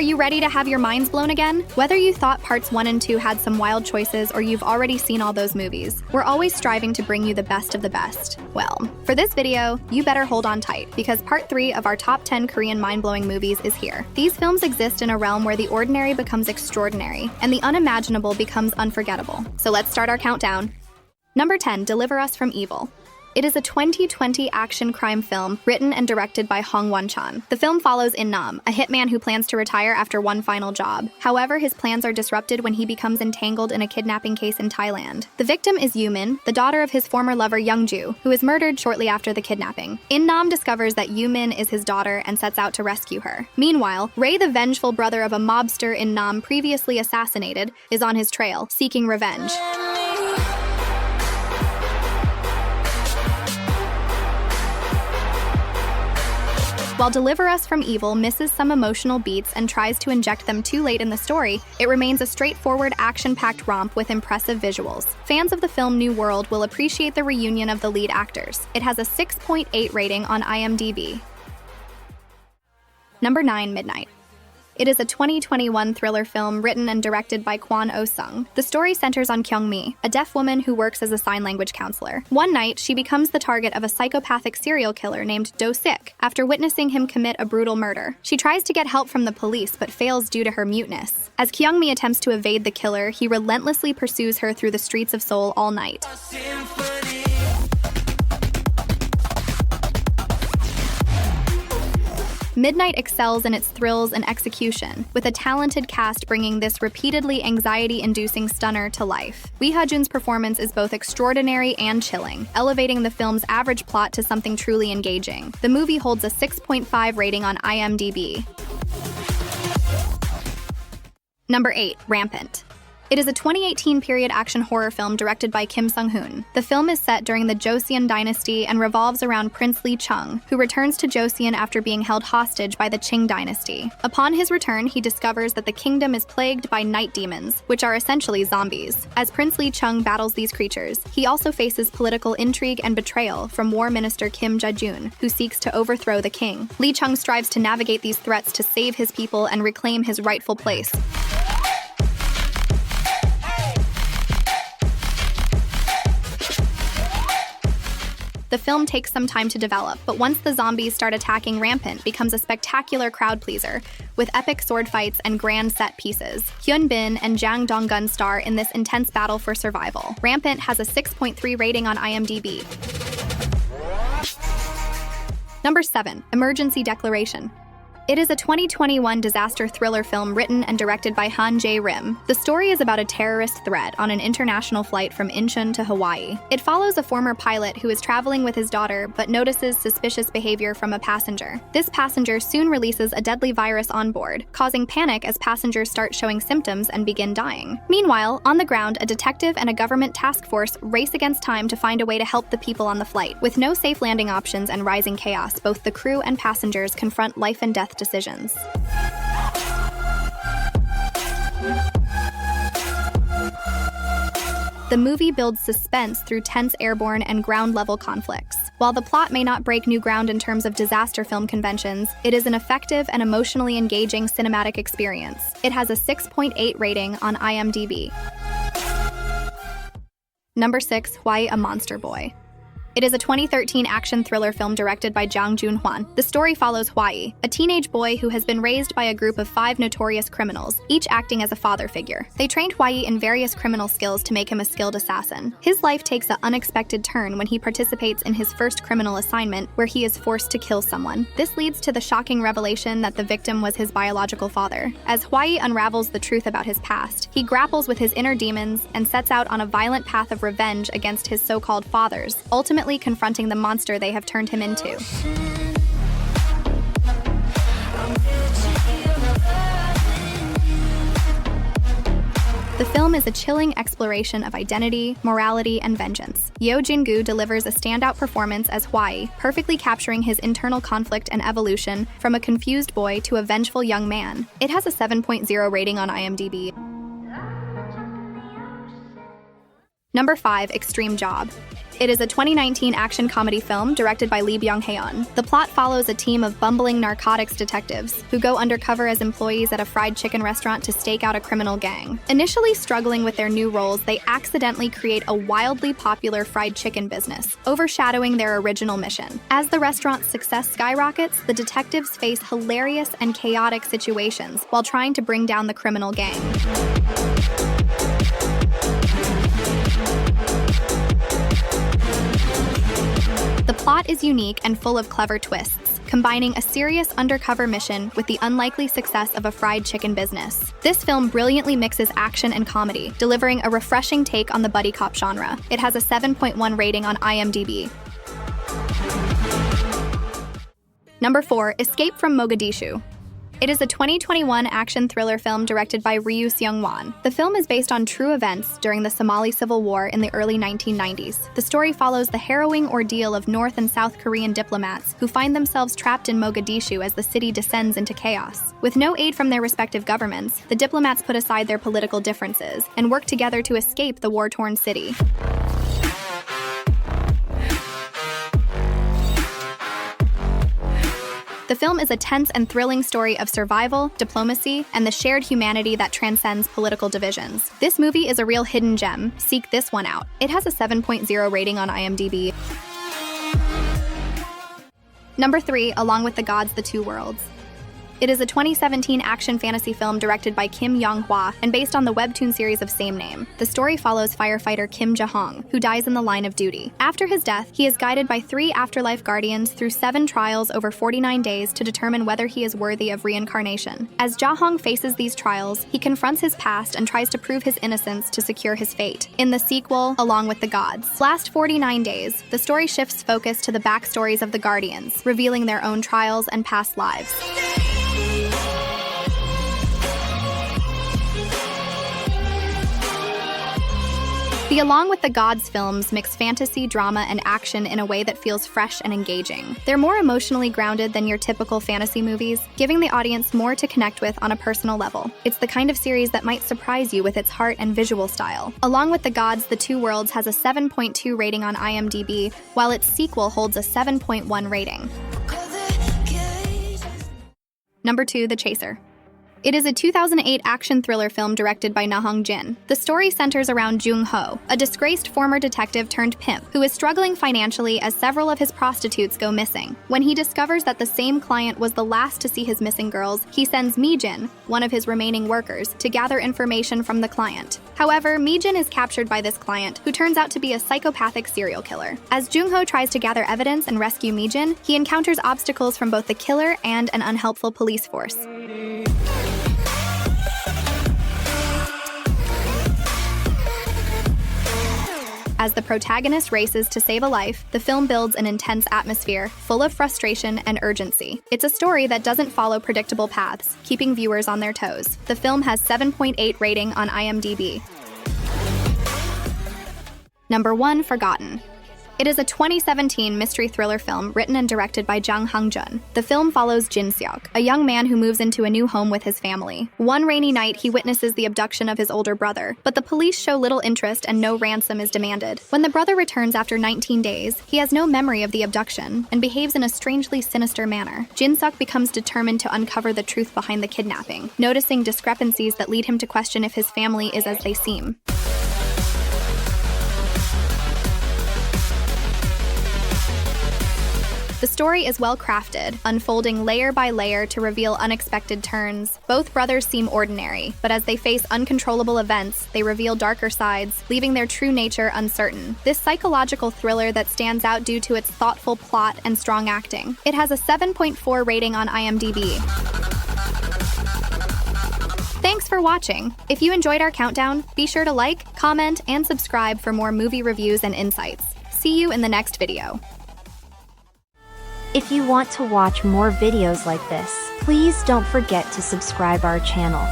Are you ready to have your minds blown again? Whether you thought parts 1 and 2 had some wild choices or you've already seen all those movies, we're always striving to bring you the best of the best. Well, for this video, you better hold on tight because part 3 of our top 10 Korean mind-blowing movies is here. These films exist in a realm where the ordinary becomes extraordinary and the unimaginable becomes unforgettable. So let's start our countdown. Number 10, Deliver Us from Evil. It is a 2020 action crime film written and directed by Hwang Jung-min. The film follows In-nam, a hitman who plans to retire after one final job. However, his plans are disrupted when he becomes entangled in a kidnapping case in Thailand. The victim is Yoo-min, the daughter of his former lover Jung-jae, who is murdered shortly after the kidnapping. In-nam discovers that Yoo-min is his daughter and sets out to rescue her. Meanwhile, Ray, the vengeful brother of a mobster In-nam previously assassinated, is on his trail, seeking revenge. While Deliver Us from Evil misses some emotional beats and tries to inject them too late in the story, it remains a straightforward, action-packed romp with impressive visuals. Fans of the film New World will appreciate the reunion of the lead actors. It has a 6.8 rating on IMDb. Number 9, Midnight. It is a 2021 thriller film written and directed by Kwon Oh-seung. The story centers on Kyung-mi, a deaf woman who works as a sign language counselor. One night, she becomes the target of a psychopathic serial killer named Do-sik after witnessing him commit a brutal murder. She tries to get help from the police but fails due to her muteness. As Kyung-mi attempts to evade the killer, he relentlessly pursues her through the streets of Seoul all night. Midnight excels in its thrills and execution, with a talented cast bringing this repeatedly anxiety-inducing stunner to life. Ha-joon's performance is both extraordinary and chilling, elevating the film's average plot to something truly engaging. The movie holds a 6.5 rating on IMDb. Number 8, Rampant. It is a 2018 period action horror film directed by Sung-hoon. The film is set during the Joseon dynasty and revolves around Prince Lee Chung, who returns to Joseon after being held hostage by the Qing dynasty. Upon his return, he discovers that the kingdom is plagued by night demons, which are essentially zombies. As Prince Lee Chung battles these creatures, he also faces political intrigue and betrayal from War Minister Kim Ja-joon, who seeks to overthrow the king. Lee Chung strives to navigate these threats to save his people and reclaim his rightful place. The film takes some time to develop, but once the zombies start attacking, Rampant becomes a spectacular crowd pleaser, with epic sword fights and grand set pieces. Hyun and Jang Dong-gun star in this intense battle for survival. Rampant has a 6.3 rating on IMDb. Number 7, Emergency Declaration. It is a 2021 disaster thriller film written and directed by Jung-jae. The story is about a terrorist threat on an international flight from Incheon to Hawaii. It follows a former pilot who is traveling with his daughter but notices suspicious behavior from a passenger. This passenger soon releases a deadly virus on board, causing panic as passengers start showing symptoms and begin dying. Meanwhile, on the ground, a detective and a government task force race against time to find a way to help the people on the flight. With no safe landing options and rising chaos, both the crew and passengers confront life and death decisions. The movie builds suspense through tense airborne and ground-level conflicts. While the plot may not break new ground in terms of disaster film conventions, it is an effective and emotionally engaging cinematic experience. It has a 6.8 rating on IMDb. Number 6, Why a Monster Boy. It is a 2013 action thriller film directed by Jang Joon-hwan. The story follows Hwang, a teenage boy who has been raised by a group of 5 notorious criminals, each acting as a father figure. They trained Hwang in various criminal skills to make him a skilled assassin. His life takes an unexpected turn when he participates in his first criminal assignment, where he is forced to kill someone. This leads to the shocking revelation that the victim was his biological father. As Hwang unravels the truth about his past, he grapples with his inner demons and sets out on a violent path of revenge against his so-called fathers, ultimately confronting the monster they have turned him into. The film is a chilling exploration of identity, morality, and vengeance. Yoo Jin-gu delivers a standout performance as Hwang, perfectly capturing his internal conflict and evolution from a confused boy to a vengeful young man. It has a 7.0 rating on IMDb. Number 5, Extreme Job. It is a 2019 action comedy film directed by Lee Byung-hyun. The plot follows a team of bumbling narcotics detectives who go undercover as employees at a fried chicken restaurant to stake out a criminal gang. Initially struggling with their new roles, they accidentally create a wildly popular fried chicken business, overshadowing their original mission. As the restaurant's success skyrockets, the detectives face hilarious and chaotic situations while trying to bring down the criminal gang. The plot is unique and full of clever twists, combining a serious undercover mission with the unlikely success of a fried chicken business. This film brilliantly mixes action and comedy, delivering a refreshing take on the buddy cop genre. It has a 7.1 rating on IMDb. Number 4, Escape from Mogadishu. It is a 2021 action thriller film directed by Ryu Seung-won. The film is based on true events during the Somali Civil War in the early 1990s. The story follows the harrowing ordeal of North and South Korean diplomats who find themselves trapped in Mogadishu as the city descends into chaos. With no aid from their respective governments, the diplomats put aside their political differences and work together to escape the war-torn city. The film is a tense and thrilling story of survival, diplomacy, and the shared humanity that transcends political divisions. This movie is a real hidden gem. Seek this one out. It has a 7.0 rating on IMDb. Number 3, Along with the Gods, The Two Worlds. It is a 2017 action fantasy film directed by Kim Yong-hwa and based on the webtoon series of same name. The story follows firefighter Kim Ja-hong, who dies in the line of duty. After his death, he is guided by 3 afterlife guardians through 7 trials over 49 days to determine whether he is worthy of reincarnation. As Ja-hong faces these trials, he confronts his past and tries to prove his innocence to secure his fate. In the sequel, Along with the Gods. Last 49 days, the story shifts focus to the backstories of the guardians, revealing their own trials and past lives. The Along with the Gods films mix fantasy, drama, and action in a way that feels fresh and engaging. They're more emotionally grounded than your typical fantasy movies, giving the audience more to connect with on a personal level. It's the kind of series that might surprise you with its heart and visual style. Along with the Gods, The Two Worlds has a 7.2 rating on IMDb, while its sequel holds a 7.1 rating. Number 2, The Chaser. It is a 2008 action thriller film directed by Hwang Jung-min. The story centers around Jung-ho, a disgraced former detective turned pimp who is struggling financially as several of his prostitutes go missing. When he discovers that the same client was the last to see his missing girls, he sends Mi-jin, one of his remaining workers, to gather information from the client. However, Mi-jin is captured by this client, who turns out to be a psychopathic serial killer. As Jung-ho tries to gather evidence and rescue Mi-jin, he encounters obstacles from both the killer and an unhelpful police force. As the protagonist races to save a life, the film builds an intense atmosphere, full of frustration and urgency. It's a story that doesn't follow predictable paths, keeping viewers on their toes. The film has 7.8 rating on IMDb. Number 1, Forgotten. It is a 2017 mystery thriller film written and directed by Jang Dong-gun. The film follows Jin Seok, a young man who moves into a new home with his family. One rainy night, he witnesses the abduction of his older brother, but the police show little interest and no ransom is demanded. When the brother returns after 19 days, he has no memory of the abduction and behaves in a strangely sinister manner. Jin Seok becomes determined to uncover the truth behind the kidnapping, noticing discrepancies that lead him to question if his family is as they seem. The story is well crafted, unfolding layer by layer to reveal unexpected turns. Both brothers seem ordinary, but as they face uncontrollable events, they reveal darker sides, leaving their true nature uncertain. This psychological thriller that stands out due to its thoughtful plot and strong acting. It has a 7.4 rating on IMDb. Thanks for watching. If you enjoyed our countdown, be sure to like, comment, and subscribe for more movie reviews and insights. See you in the next video. If you want to watch more videos like this, please don't forget to subscribe our channel.